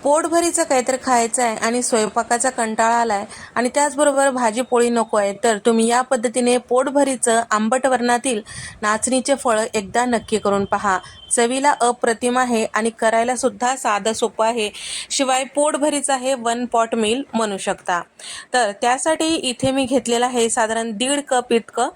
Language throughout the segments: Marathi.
पोटभरीचं काहीतरी खायचं आहे आणि स्वयंपाकाचा कंटाळा आलाय आणि त्याचबरोबर भाजी पोळी नको आहे, तर तुम्ही या पद्धतीने पोटभरीचं आंबट वर्णातील नाचणीचे फळं एकदा नक्की करून पहा. चवीला अप्रतिम आहे आणि करायला सुद्धा साधं सोपं आहे. शिवाय पोटभरीचं आहे, 1 पॉट मील म्हणू शकता. तर त्यासाठी इथे मी घेतलेलं आहे साधारण 1.5 कप इतकं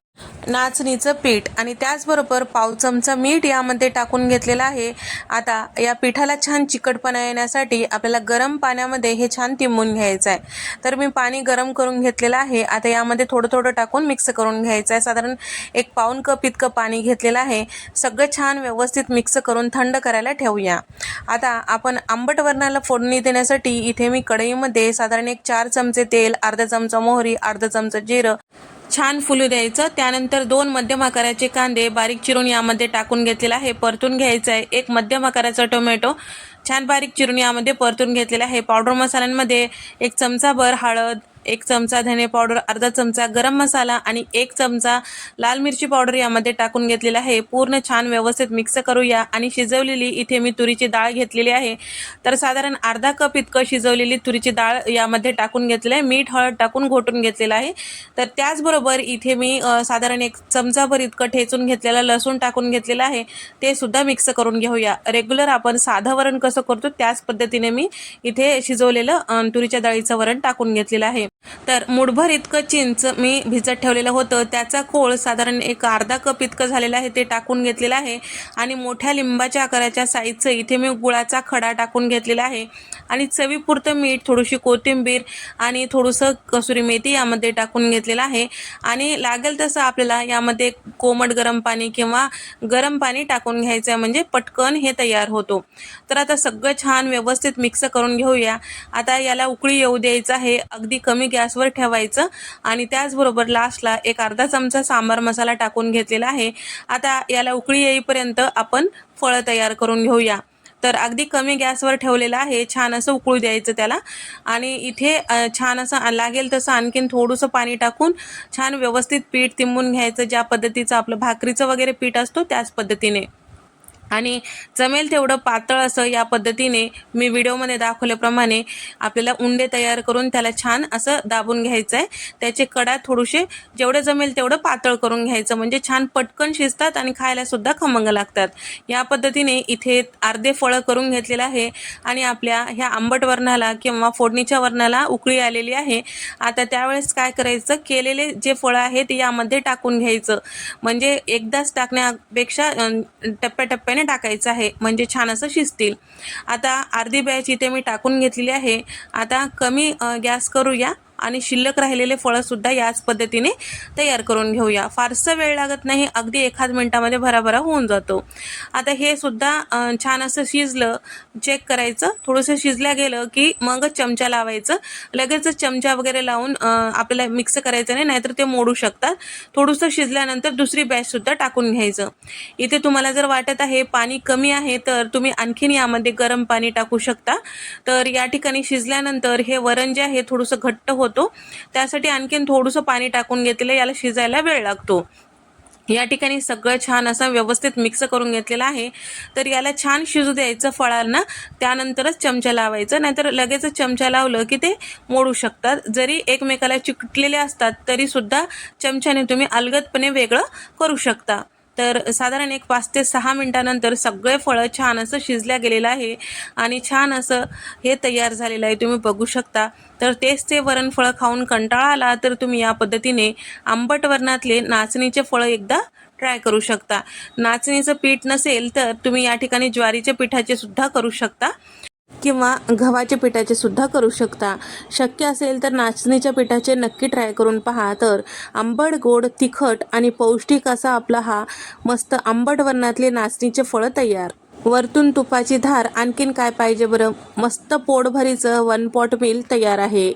नाचणीचं पीठ आणि त्याचबरोबर पाव चमचा मीठ यामध्ये टाकून घेतलेलं आहे. आता या पिठाला छान चिकटपणा येण्यासाठी आपल्याला गरम पाण्यामध्ये हे छान तिंबून घ्यायचं आहे. तर मी पाणी गरम करून घेतलेलं आहे. आता यामध्ये थोडं थोडं टाकून मिक्स करून घ्यायचं आहे. साधारण 1 पाऊण कप इतकं पाणी घेतलेलं आहे. सगळं छान व्यवस्थित मिक्स करून थंड करायला ठेवूया. आता आपण आंबट वरणाला फोडणी देण्यासाठी इथे मी कढईमध्ये साधारण 4 चमचे तेल, अर्धा चमचा मोहरी, अर्धा चमचा जिरं छान फुलू द्यायचं. त्यानंतर 2 मध्यम आकाराचे कांदे बारीक चिरून यामध्ये टाकून घेतलेला आहे, परतून घ्यायचं आहे. 1 मध्यम आकाराचा टोमॅटो छान बारीक चिरून यामध्ये परतून घेतलेला आहे. पावडर मसाल्यांमध्ये 1 चमचाभर हळद, 1 चमचा धने पावडर, अर्धा चमचा गरम मसाला आणि 1 चमचा लाल मिरची पावडर यामध्ये टाकून घेतलेला आहे. पूर्ण छान व्यवस्थित मिक्स करूया आणि शिजवलेली इथे मी तुरीची डाळ घेतलेली आहे. तर साधारण अर्धा कप इतकं शिजवलेली तुरीची डाळ यामध्ये टाकून घेतलेलं आहे. मीठ हळद टाकून घोटून घेतलेलं आहे. तर त्याचबरोबर इथे मी साधारण 1 चमचाभर इतकं ठेचून घेतलेलं लसूण टाकून घेतलेलं आहे. ते सुद्धा मिक्स करून घेऊया. रेग्युलर आपण साधं वरण कसं करतो त्याच पद्धतीने मी इथे शिजवलेलं तुरीच्या डाळीचं वरण टाकून घेतलेलं आहे. तर मुठभर इतकं चिंच मी भिजत ठेवलेलं होतं, त्याचा कोळ साधारण 1 अर्धा कप इतकं झालेलं आहे ते टाकून घेतलेलं आहे. आणि मोठ्या लिंबाच्या आकाराच्या साईजचं इथे मी गुळाचा खडा टाकून घेतलेला आहे. आणि चवीपुरतं मीठ, थोडीशी कोथिंबीर आणि थोडंसं कसुरी मेथी यामध्ये टाकून घेतलेलं आहे. आणि लागेल तसं आपल्याला यामध्ये कोमट गरम पाणी किंवा गरम पाणी टाकून घ्यायचं आहे, म्हणजे पटकन हे तयार होतो. तर आता सगळं छान व्यवस्थित मिक्स करून घेऊया. आता याला उकळी येऊ द्यायचं आहे. अगदी कमी गॅसवर ठेवायचं आणि त्याचबरोबर लास्टला 1 अर्धा चमचा सांबार मसाला टाकून घेतलेला आहे. आता याला उकळी येईपर्यंत आपण फळं तयार करून घेऊया. तर अगदी कमी गॅसवर ठेवलेलं आहे. छान असं उकळू द्यायचं त्याला. आणि इथे छान असं लागेल तसं आणखीन थोडंसं पाणी टाकून छान व्यवस्थित पीठ तिंबून घ्यायचं, ज्या पद्धतीचं आपलं भाकरीचं वगैरे पीठ असतो त्याच पद्धतीने. आणि जमेल तेवढं पातळ असं या पद्धतीने मी व्हिडिओमध्ये दाखवल्याप्रमाणे आपल्याला उंडे तयार करून त्याला छान असं दाबून घ्यायचं आहे. त्याचे कडा थोडेसे जेवढं जमेल तेवढं पातळ करून घ्यायचं, म्हणजे छान पटकन शिजतात आणि खायला सुद्धा खमंग लागतात. या पद्धतीने इथे अर्धे फळं करून घेतलेलं आहे. आणि आपल्या ह्या आंबट वरणाला किंवा फोडणीच्या वरणाला उकळी आलेली आहे. आता त्यावेळेस काय करायचं, केलेले जे फळं आहेत यामध्ये टाकून घ्यायचं, म्हणजे एकदाच टाकण्यापेक्षा टप्प्याटप्प्याने टाकायचं आहे, म्हणजे छान असं शिजतील. आता अर्धी बॅच इथे मी टाकून घेतलेली आहे. आता कमी गॅस करूया आणि शिल्लक राहिलेले फळं सुद्धा याच पद्धतीने तयार करून घेऊया. फारसं वेळ लागत नाही, अगदी 1 मिनिटामध्ये भराभरा होऊन जातो. आता हे सुद्धा छान असं शिजलं चेक करायचं. थोडंसं शिजल्या गेलं की मगच चमचा लावायचं. लगेचच चमचा वगैरे लावून आपल्याला मिक्स करायचं नाही, नाहीतर ते मोडू शकतात. थोडंसं शिजल्यानंतर दुसरी बॅच सुद्धा टाकून घ्यायचं. इथे तुम्हाला जर वाटत आहे पाणी कमी आहे तर तुम्ही आणखीन यामध्ये गरम पाणी टाकू शकता. तर या ठिकाणी शिजल्यानंतर हे वरण जे आहे थोडंसं घट्ट होतो, त्यासाठी आणखीन थोडंसं पाणी टाकून घेतलेलं, याला शिजायला वेळ लागतो. या ठिकाणी सगळं छान असं व्यवस्थित मिक्स करून घेतलेलं आहे. तर याला छान शिजू द्यायचं फळांना, त्यानंतरच चमचा लावायचं, नाहीतर लगेचच चमचा लावलं की ते मोडू शकतात. जरी एकमेकाला चिकटलेले असतात तरी सुद्धा चमच्याने तुम्ही अलगदपणे वेगळं करू शकता. तर साधारण 5 ते 6 मिनिटानंतर सगळे फळं छान असं शिजल्या गेलेलं आहे आणि छान असं हे तयार झालेलं आहे, तुम्ही बघू शकता. तर तेच ते वरण फळं खाऊन कंटाळा आला तर तुम्ही या पद्धतीने आंबट वरणातले नाचणीचे फळं एकदा ट्राय करू शकता. नाचणीचं पीठ नसेल तर तुम्ही या ठिकाणी ज्वारीच्या पिठाचे सुद्धा करू शकता किंवा गव्हाच्या पिठाचे सुद्धा करू शकता. शक्य असेल तर नाचणीच्या पिठाचे नक्की ट्राय करून पहा. तर आंबट, गोड, तिखट आणि पौष्टिक असा आपला हा मस्त आंबट वरणातले नाचणीचे फळं तयार. वरतून तुपाची धार, आणखीन काय पाहिजे बरं. मस्त पोटभरीचं 1 पॉट मील तयार आहे.